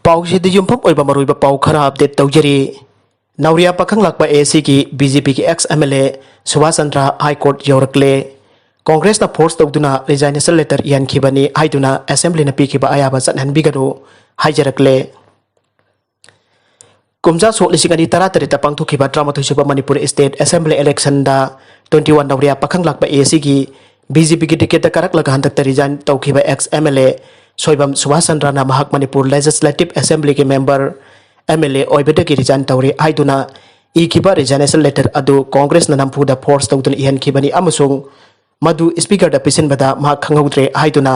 पाउसीद युमफम ओइबा मरुइबा पाउ खरा अपडेट तौजरी नौरिया पखंग लाकबा एसी की बीजेपी की ex MLA Subhash Chandra high court यौरकले Congress ना फोर्स तौदुना रिजाइनेशन लेटर यानखिबनी हाइदुना असेंबली ना पीखिबा अयाबा चनहनबिगनु हाइजरकले कुमजा सोलिसिंगनी तरातरेता पांथुखिबा 38 सुबा मणिपुर स्टेट असेंबली इलेक्शन दा 21 नौरिया पखंग लाकबा एसी की बीजेपी की टिकट करक लगा हंतक रिजाइन तौखिबा एक्स एमएलए सोइबम सुभाष चंद्र ना महाक मणिपुर लेजिस्लेटिव असेंबली के मेंबर एमएलए ओइबदगी रिजाइन तौरे हाइदुना इखिबा रिजाइनेशन लेटर अदु कांग्रेस ना नमफुदा फोर्स तौदुन इहनखिबनी अमसुंग मधु स्पीकर दा पिसिनबदा मा खंगौद्रे हाइदुना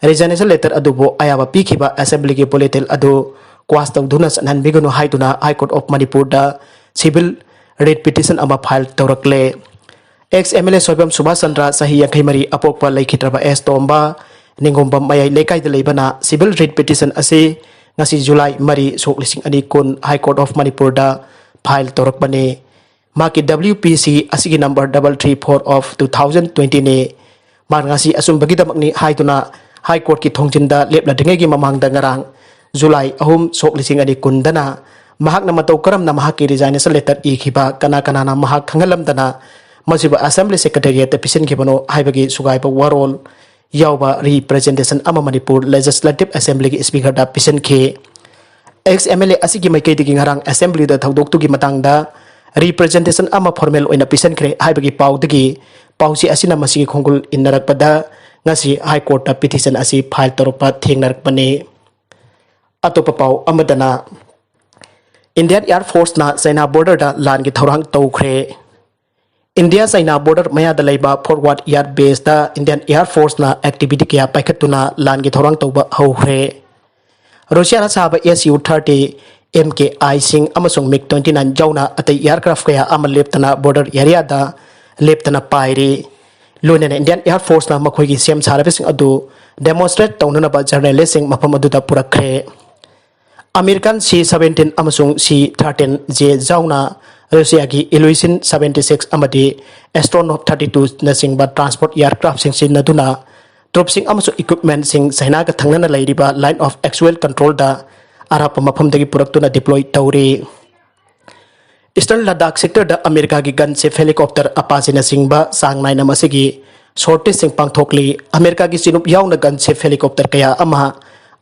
रिजाइनेशन लेटर अदुबो अयाबा पीखिबा असेंबली के पोलिटिल अदु क्वास तौदुना सनहनबिगनु हाइदुना हाई कोर्ट ऑफ मणिपुर दा सिविल रेट पिटिशन अमा फाइल तौरकले एक्स एमएलए सोइबम सुभाष चंद्र सही यंखैमरी अपोकपा लेखित्रबा एस तोम्बा निंगोम्बम मयाई लेकाइदा लेबना सिविल रेट पिटिशन असे ngasi जुलाई मरी सोक लिसिंग अनि कुन हाई कोर्ट ऑफ मणिपुर दा फाइल तौरकबने माकी WPC असigi नंबर 334 ऑफ 2020 ने मान ngasi असुमबगिदमकनी हाइदुना हाई कोर्ट की थोंजिनदा लेपलादिंगेगी ममांगदा ngarang जुलाई अहुम सोक लिसिंग अनि कुंदना महाक न मतौ करम न महाक की रिजाइनेशन लेटर इखिबा कना कना न महाक खंगलमदना मजिबा असेंबली सेक्रेटेरिएट पिसिनखिबनो हाइबगी सुगाइबा वरोल यावबा रिप्रेजेंटेशन अमा मणिपुर लेजिस्लेटिव असेंबली की स्पीकर दा पिसन खे एक्स एमएलए असigi माइकैदगी ngarang असेंबली दा थौदोक्तुगी मतंगदा रिप्रेजेंटेशन अमा फॉर्मल ओइना पिसन खे हाइबगी पाउदगी पाउसी असिना मसिगी खोंगुल इनरकपदा ngasi हाई कोर्ट दा पिटिशन असि फाइल तोरपा थेंगनरकपने अतोप पाउ अमदना इंडियन एयर फोर्स ना चाइना बॉर्डर दा लान की थौरांग तौख्रे इंडिया चाइना बॉर्डर मयादा लेबा फॉरवर्ड एयर बेस दा इंडियन एयर फोर्स ना एक्टिविटी किया पाइखतुना लान की थौरांग तौबा हौख्रे रशिया ना साबा SU-30 MKI सिंह अमसुंग MiG-29 जौना अतै एयरक्राफ्ट कया अमा लेप्तना बॉर्डर एरिया दा लेप्तना पाइरी लोनेना इंडियन एयर फोर्स ना मखोइगी सेम सारबिसिंग अदु डेमोन्स्ट्रेट तौननबा जर्नलिस्टिंग मफम अदुदा पुरखरे अमेरिकन C-17 अमसुंग C-13 जे जौना रशिया की इलुइसिन 76 अमदी एस्ट्रोनॉट 32 नसिंगबा ट्रांसपोर्ट एयरक्राफ्ट सिंग सिनदुना ट्रुपसिंग अमसु इक्विपमेंट सिंग चाइना का थंगना लैरिबा लाइन ऑफ एक्चुअल कंट्रोल दा अराप मफमदगी पुरक्तुना डिप्लॉय तौरी ईस्टर्न लद्दाख सेक्टर दा अमेरिका की गन से हेलीकॉप्टर अपाचे नसिंगबा सांग नाइना मसिगी शॉर्टेज सिंग पांगथोकली अमेरिका की चिनुप याउना गन से हेलीकॉप्टर कया अमा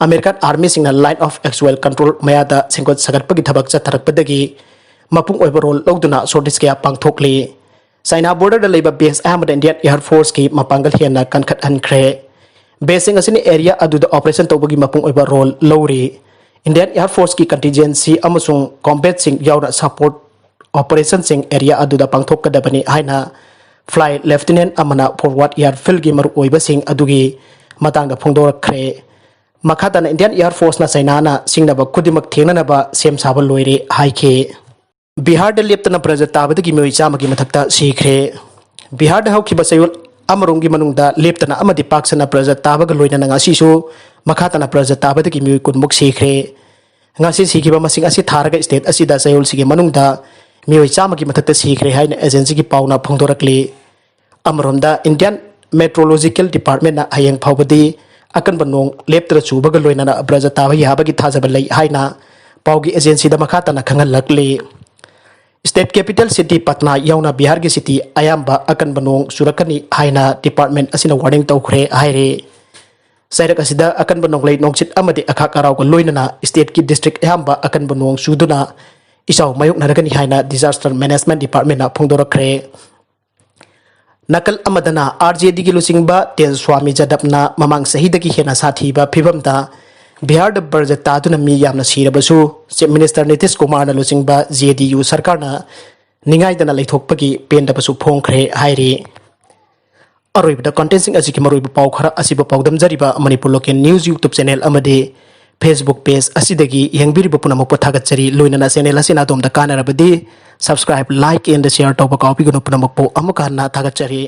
अमेरिकन आर्मी सिंग लाइन ऑफ एक्चुअल कंट्रोल मयादा सिंगोत सगतपगी थबक चथरकपदगी मपुंग ओइबरोल लौदुना शॉर्टेज कया पांगथोकली चाइना बॉर्डर दा लेबा बेस अहमद इंडियन एयर फोर्स की मपांगल हेना कनखत हनख्रे बेसिंग असिनी एरिया अदुदा ऑपरेशन तौबगी मपुंग ओइबा रोल लौरी इंडियन एयर फोर्स की कंटिजेंसी अमसुंग कॉम्बैट सिंग याउना सपोर्ट ऑपरेशन सिंग एरिया अदुदा पांगथोकदबनी हाइना फ्लाई लेफ्टिनेंट अमना फॉरवर्ड एयर फील्ड की मरु ओइबा सिंग अदुगी मतंगदा फोंदोरखरे मखादना इंडियन एयर फोर्स ना चाइना ना सिंगनबा खुदिमक थेंगनबा सेम साबा लोइरे हाइखे बिहार दा लेप्तना प्रजा ताबदगी मोइ चामगी मथक्ता सीखरे बिहार दा हौखिबा सयुल अमरोंगी मनुंगदा लेप्तना अमदि पाक्सना प्रजा ताबग लोइना ngasisu मखातना प्रजा ताबदगी मोइ कुनमुक सीखरे ngasi सीखिबा मसिंग असि थारगा स्टेट असिदा सयुल सिगे मनुंगदा मोइ चामगी मथक्ता सीखरे हाइना एजेंसी की पाउना फोंदोरकले अमरोंदा इंडियन मेट्रोलॉजिकल डिपार्टमेंट ना हयंग फावबदी अकन बनों लेप्तर चुबग लोइना प्रजा ताब याबगी थाजब लई हाइना पाउगी एजेंसी दा मखातना खंगल लकले स्टेट कैपिटल सिटी पटना याउना बिहार की सिटी अयाम्बा अकन बनों सुरकनी हाइना डिपार्टमेंट असिना वार्निंग तौखरे हाइरे सैरक असिदा अकन बनों लई नोंचित अमदि अखा कराव को लोइना स्टेट की डिस्ट्रिक्ट अयाम्बा अकन बनों सुदुना इसाव मायुक नरगनी हाइना डिजास्टर मैनेजमेंट डिपार्टमेंट ना फोंदोरखरे नकल अमदना RJD की लुसिंगबा तेज स्वामी जदपना ममांग सहीदगी हेना साथीबा फिबमदा बिहार द बर्ज तादुना मी यामना सीरबसु चीफ मिनिस्टर नीतीश कुमार ना लुसिंगबा JDU सरकार ना निगाइदना लेथोकपगी पेंदबसु फोंखरे हाइरी अरोइबदा कंटेंसिंग असिकी मरोइबा पाउ खरा असिबा पाउदम जरिबा Manipur local news YouTube channel अमदे फेसबुक पेज असिदगी यंगबिरिबा पुनमक थागतचरी लोइना चैनल असिना दोमदा कानरबदी सब्सक्राइब लाइक एंड शेयर तौबा काउपिगनो पुनमक पो अमुका ना थागतचरी।